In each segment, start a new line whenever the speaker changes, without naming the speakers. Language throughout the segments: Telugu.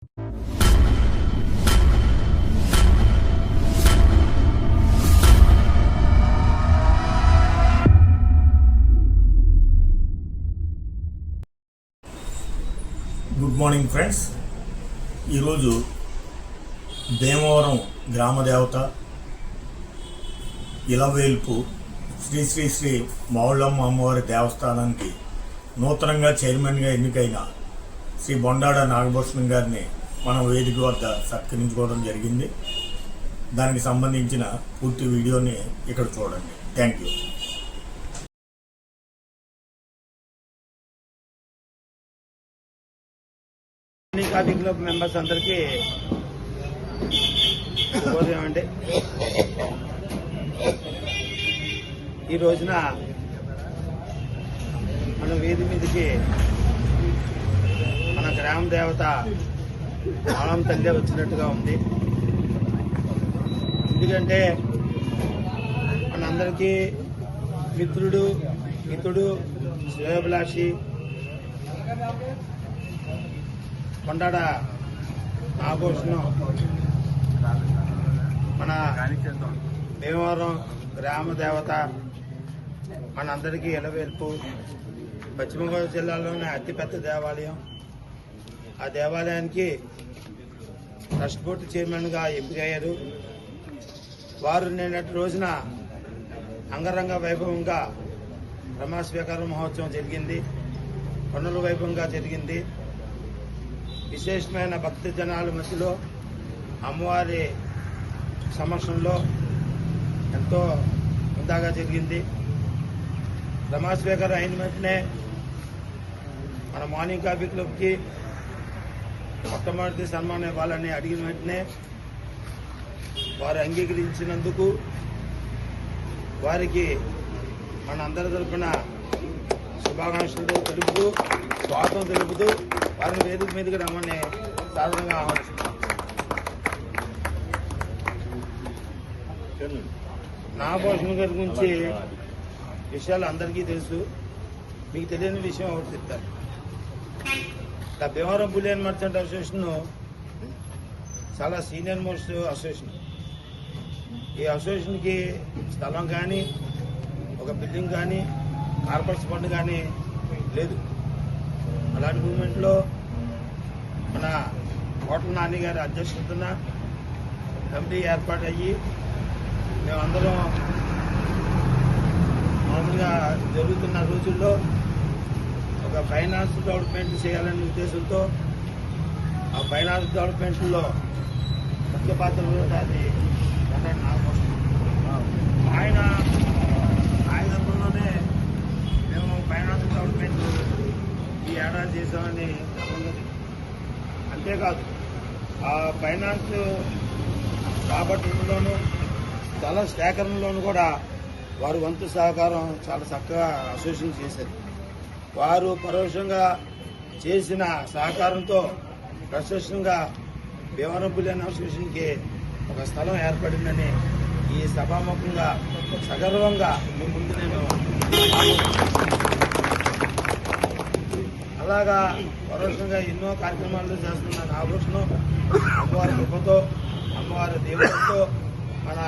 Good morning friends. ఈరోజు భీమవరం గ్రామ దేవత ఇలవేల్పు శ్రీ శ్రీ శ్రీ మావుళ్ళమ్మ అమ్మవారి దేవస్థానానికి నూతనంగా చైర్మన్గా ఎన్నికైన శ్రీ బొండాడ నాగభూషణం గారిని మనం వేదిక వద్ద సత్కరించుకోవడం జరిగింది. దానికి సంబంధించిన పూర్తి వీడియోని ఇక్కడ చూడండి. Thank you.
Coffee club members అందరికీ శుభోదయం అండి. ఈ రోజున మన వీధి మీదకి మన గ్రామ దేవత మావుళ్ళమ్మ తల్లి వచ్చినట్టుగా ఉంది. ఎందుకంటే మనందరికీ మిత్రుడు, హితుడు, శ్రేయోభిలాషి బొండాడ నాగభూషణం మన భీమవరం గ్రామ దేవత మనందరికీ ఇలవేల్పు. పశ్చిమ గోదావరి జిల్లాలోని అతిపెద్ద దేవాలయం. ఆ దేవాలయానికి ట్రస్ట్ బోర్డు చైర్మన్గా ఎంపికయ్యారు. వారు నిన్నటి రోజున అంగరంగ వైభవంగా ప్రమాణ మహోత్సవం జరిగింది. పన్నుల వైభవంగా జరిగింది. విశేషమైన భక్తి జనాల మధ్యలో అమ్మవారి సమక్షంలో ఎంతో హుందాగా జరిగింది. ప్రమాణ అయిన వెంటనే మన మార్నింగ్ కాఫీ క్లబ్కి మొట్టమొదటి సన్మానం ఇవ్వాలని అడిగిన వెంటనే వారు అంగీకరించినందుకు వారికి మన అందరి తరఫున శుభాకాంక్షలు తెలుపుతూ, స్వాగతం తెలుపుతూ వారిని వేదిక మీదకి రమ్మని సాధారణంగా ఆహ్వానిస్తున్నాం. నాగభూషణం గారి గురించి విషయాలు అందరికీ తెలుసు. మీకు తెలియని విషయం ఒకటి చెప్తారు. భీమవరం బులియన్ మర్చెంట్ అసోసియేషన్ చాలా సీనియర్ మోస్ట్ అసోసియేషన్. ఈ అసోసియేషన్కి స్థలం కానీ, ఒక బిల్డింగ్ కానీ, కార్పొరేట్ ఫండ్ కానీ లేదు. అలాంటి మూమెంట్లో మన కోట్ల నాని గారి అధ్యక్షతన కమిటీ ఏర్పాటు అయ్యి మేమందరం మామూలుగా జరుగుతున్న రోజుల్లో ఒక ఫైనాన్స్ డెవలప్మెంట్ చేయాలనే ఉద్దేశంతో ఆ ఫైనాన్స్ డెవలప్మెంట్లో ముఖ్య పాత్ర అది ఆయన ఆయుధంలోనే మేము ఫైనాన్స్ డెవలప్మెంట్ ఈ ఏడాది చేసామని ఉన్నది. అంతేకాదు ఆ ఫైనాన్స్ రాబట్టులోనూ స్థల సేకరణలోనూ కూడా వారు వంతు సహకారం చాలా చక్కగా అసోసియేషన్ చేశారు. వారు పరోక్షంగా చేసిన సహకారంతో ప్రత్యక్షంగా భీమవరం బులియన్ అసోసియేషన్కి ఒక స్థలం ఏర్పడిందని ఈ సభాముఖంగా సగర్వంగా మీ ముందు నేను అలాగా పరోక్షంగా ఎన్నో కార్యక్రమాలు చేస్తున్న నాగభూషణం అమ్మవారి కృపతో, అమ్మవారి దేవుడితో మన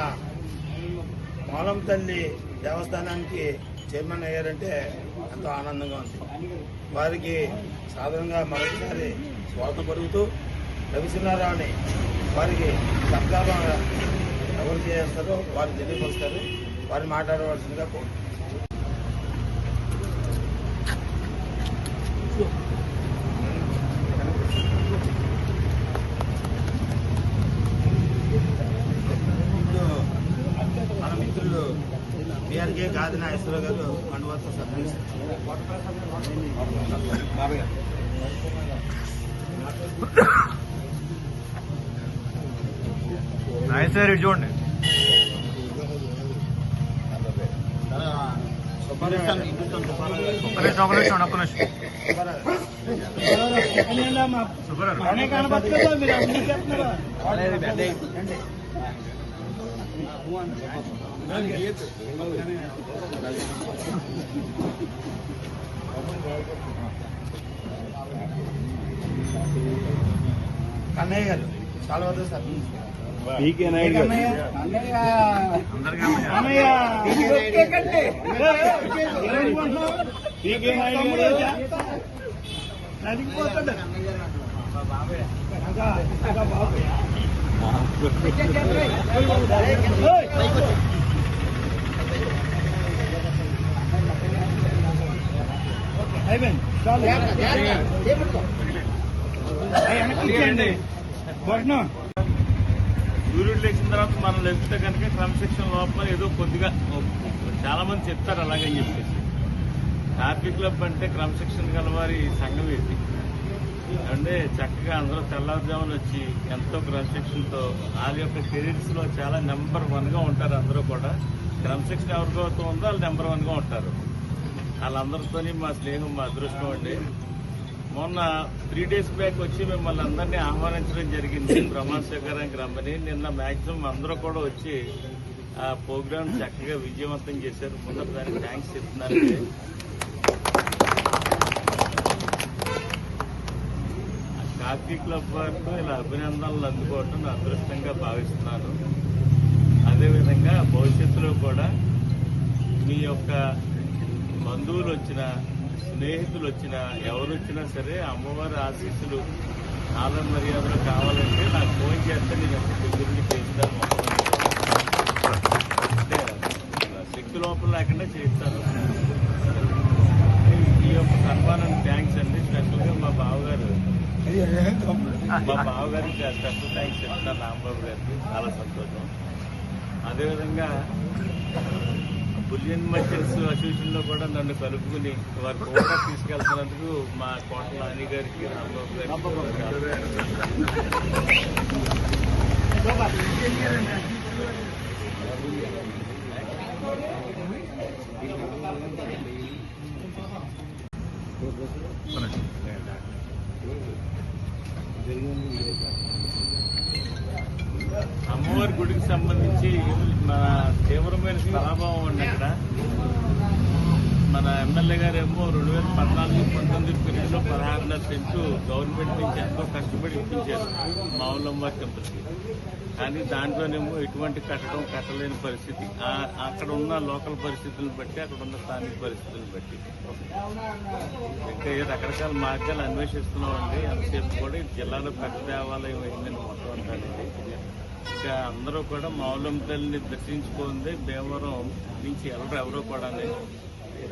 మావుళ్ళమ్మ తల్లి దేవస్థానానికి చైర్మన్ అయ్యారంటే ఎంతో ఆనందంగా ఉంది. వారికి సాధారణంగా మరొకసారి స్వాగతం పలుకుతూ రవిసింహారావుని వారికి సత్కారం ఎవరు చేస్తారో వారు తెలియపరుస్తారు. వారిని మాట్లాడవలసిందిగా కోరుతున్నాను. మన మిత్రులు బీఆర్కే గాది నాగేశ్వరరావు గారు మండవలతో సత్కరిస్తారు.
నాగేశ్వర చూడండి.
కన్నయ్య గారు చాలా వద్ద సార్
పీకే నాయుడు గారు. పీకే నాయుడు గారు. సూర్యుడు లేచిన తర్వాత మనం లేపితే కనుక క్రమశిక్షణ లోపల ఏదో కొద్దిగా చాలా మంది చెప్తారు అలాగని చెప్పేసి. ట్రాఫిక్ క్లబ్ అంటే క్రమశిక్షణ గల వారి సంఘం ఇది. అంటే చక్కగా అందరూ తెల్లవారుజామున వచ్చి ఎంతో క్రమశిక్షణతో వాళ్ళ యొక్క కెరీర్స్ లో చాలా నెంబర్ 1 గా ఉంటారు. అందరూ కూడా క్రమశిక్షణ ఎవరికైతే ఉందో వాళ్ళు నెంబర్ 1 గా ఉంటారు. వాళ్ళందరితోని మా స్నేహం, మా అదృష్టం అండి. మొన్న 3 days బ్యాక్ వచ్చి మిమ్మల్ని అందరినీ ఆహ్వానించడం జరిగింది ప్రమాణ స్వీకారానికి రమ్మని. నిన్న మాక్సిమం అందరూ కూడా వచ్చి ఆ ప్రోగ్రామ్ చక్కగా విజయవంతం చేశారు. ముందర దానికి థ్యాంక్స్ చెప్తున్నారు. కాఫీ క్లబ్ వారికి ఇలా అభినందనలు అందుకోవటం నా అదృష్టంగా భావిస్తున్నాను. అదేవిధంగా భవిష్యత్తులో కూడా మీ యొక్క బంధువులు వచ్చినా, స్నేహితులు వచ్చినా, ఎవరు వచ్చినా సరే అమ్మవారి ఆశీస్సులు, ఆదర మర్యాదలు కావాలంటే నాకు ఫోన్ చేస్తే నేను ఎంత దగ్గరుండి చేస్తాను. అంటే శక్తి లోపల లేకుండా చేస్తాను. ఈ యొక్క సన్మానానికి థ్యాంక్స్ అండి. స్పెషల్గా మా బావగారికి స్పెషల్ థ్యాంక్స్ చెప్తాను. రాంబాబు గారికి చాలా సంతోషం. అదేవిధంగా బులియన్ మర్చెంట్స్ అసోసియేషన్ లో కూడా నన్ను కలుపుకుని వారి కోట తీసుకెళ్తున్నందుకు మా కోట నాని గారికి, రాంబాబు గారికి అమ్మవారి గుడికి సంబంధించి మన తీవ్రమైన స్థలాభావం అండి. అక్కడ మన ఎమ్మెల్యే గారు ఏమో 2014-19 పీరియడ్లో 16.5 సెంట్లు గవర్నమెంట్ నుంచి ఎంతో కష్టపడి ఇప్పించారు మామూలు అమ్మవారి టెంపుల్కి. కానీ దాంట్లోనేమో ఎటువంటి కట్టలేని పరిస్థితి. అక్కడ ఉన్న లోకల్ పరిస్థితులను బట్టి, అక్కడ ఉన్న స్థానిక పరిస్థితులను బట్టి ఇంకా రకరకాల మార్గాలు అన్వేషిస్తున్నామండి. అంతసేపు కూడా జిల్లాలో పెద్ద దేవాలయం అయిందని మొత్తం అంటానండి. ఇంకా అందరూ కూడా మావులమ్మ తల్లిని దర్శించుకుంది భీమవరం నుంచి ఎవరో కూడా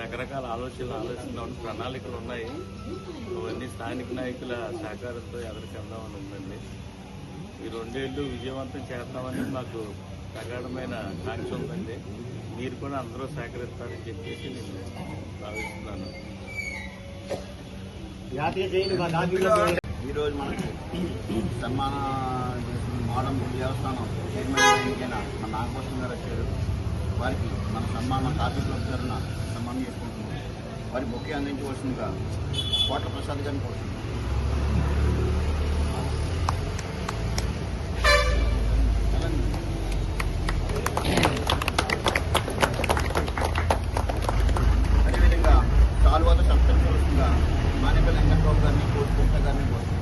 రకరకాల ఆలోచనలు ప్రణాళికలు ఉన్నాయి. అవన్నీ స్థానిక నాయకుల సహకారంతో ఎదురుకు వెళ్దామని ఉందండి. ఈ 2 ఏళ్ళు విజయవంతం చేస్తామని మాకు ప్రగాఢమైన కాంక్ష ఉందండి. మీరు కూడా అందరూ సహకరిస్తారని చెప్పేసి నేను భావిస్తున్నాను.
ఈరోజు మనకి సన్మానం మోడల్ దేవస్థానం చైర్మన్ ఎన్నికైన మన నాగభూషణ్ గారు వచ్చారు. వారికి మన సన్మానం కాఫీ క్లబ్ తరఫున సన్మానం చేసుకుంటున్నాం. వారి బొకే అందించవలసిందిగా కోట్ల ప్రసాద్ గారిని కోరుతున్నాం. అదేవిధంగా సాల్వాతో సత్కరించవలసిందిగా మానేపల్లి వెంకటబాబు గారిని కోరుకుంటా గారిని కోరుతున్నాం.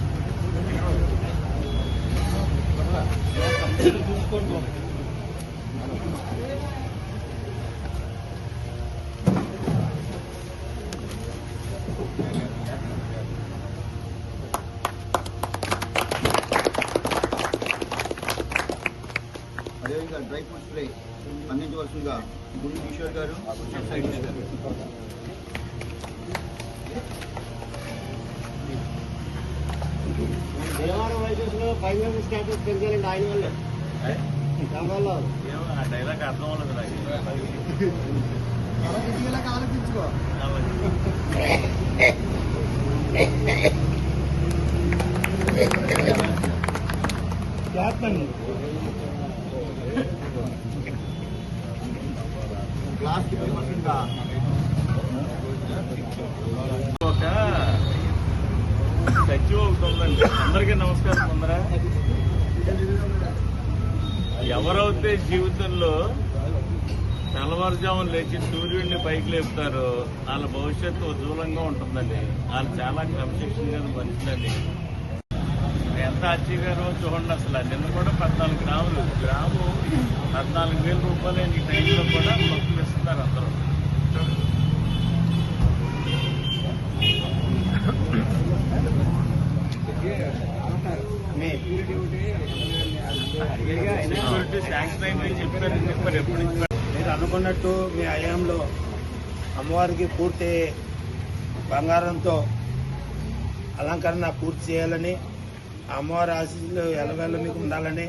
అదేవిధంగా డ్రై ఫ్రూట్ స్ప్రే అందించవలసిందిగా గుడి కిషోర్ గారు, సైనిష్ గారు.
దేవాలయం వైద్యులు 5 minutes స్టాటస్ పెంచాలండి ఆయన వల్ల.
ఆ డైలాగ్ అర్థం అవ్వలేదు నాకు.
ఆలోచించుకో. క్లాస్ కి
ఒక సచివ ఒకటి ఉందండి. అందరికీ నమస్కారం. ముందర ఎవరైతే జీవితంలో తెల్లవారుజామున లేచి సూర్యుడిని పైకి లేపుతారో వాళ్ళ భవిష్యత్తు ఉజ్వలంగా ఉంటుందండి. వాళ్ళు చాలా క్రమశిక్షణగా మనుషులండి. ఎంత
ఎంత ఆశ్చర్యకరమో చూడండి. అసలు నిన్న కూడా 14 గ్రాములు, గ్రాము 14,000 రూపాయలు ఈ టైంలో కూడా మొక్కులు ఇస్తున్నారు అందరూ. సెక్యూరిటీ శాంక్షన్ అయిందని చెప్పారండి, మరి ఎప్పుడు ఇచ్చారు?
మీరు అనుకున్నట్టు మీ హయాంలో అమ్మవారికి పూర్తి బంగారంతో అలంకరణ పూర్తి చేయాలని, ఆ అమ్మవారి ఆశీస్సులు ఎల్లవేళ మీకు ఉండాలని,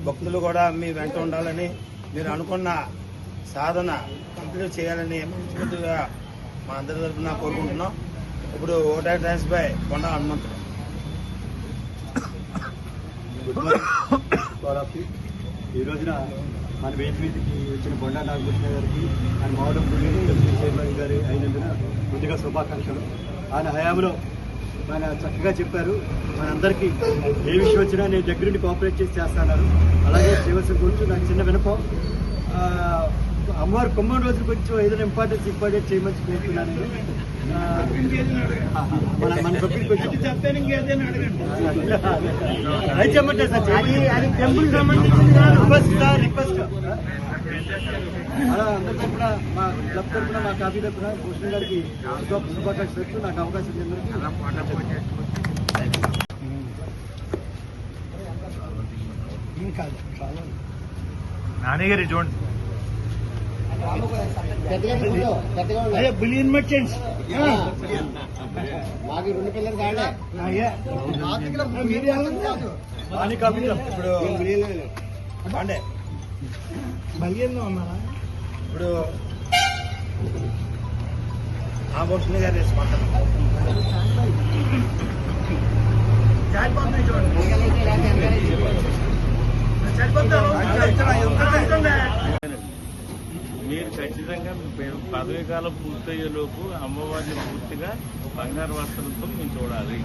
భక్తులు కూడా మీ వెంట ఉండాలని, మీరు అనుకున్న సాధన కంప్లీట్ చేయాలని మనస్ఫూర్తిగా మా అందరి తరఫున కోరుకుంటున్నాం. ఇప్పుడు ఓటా ట్రాన్స్ బై కొండ హనుమంతుడు.
ఈ రోజున మన వేదిక మీదకి వచ్చిన బొండా నాగభూషణ గారికి ఆయన మావడం చైర్మన్ గారి అయినందున ముందుగా శుభాకాంక్షలు. ఆయన హయాంలో ఆయన చక్కగా చెప్పారు. మనందరికీ ఏ విషయం వచ్చినా నేను దగ్గరుండి కోఆపరేట్ చేసి చేస్తాను. అలాగే చేయవలసిన గురించి నాకు చిన్న వినపం, అమ్మవారు 9 రోజులు కొంచెం ఏదైనా ఇంపార్టెంట్ చేయమని కోరుతున్నాను. మన సభ్యులు కొంచెం అది చెప్పండి సార్, అది టెంపుల్ సంబంధించిన రిక్వెస్ట్. అలా అందరి తరఫున మా క్లబ్ తరఫున మా కాఫీ తరఫున భూషణ్ గారికి శుభాకాంక్షలు చెప్తూ నాకు అవకాశం
నాన్నగారి చూడండి.
బిలియన్ మర్చెంట్స్
మాకు 2 పిల్లలు కాడే
ఇప్పుడు అంటే బలియన్లో ఉన్నారా? ఇప్పుడు నాగభూషణ గారు
మీరు ఖచ్చితంగా పదవీ కాలం పూర్తయ్యేలోపు అమ్మవారిని పూర్తిగా బంగారు వస్త్రంతో మేము చూడాలి.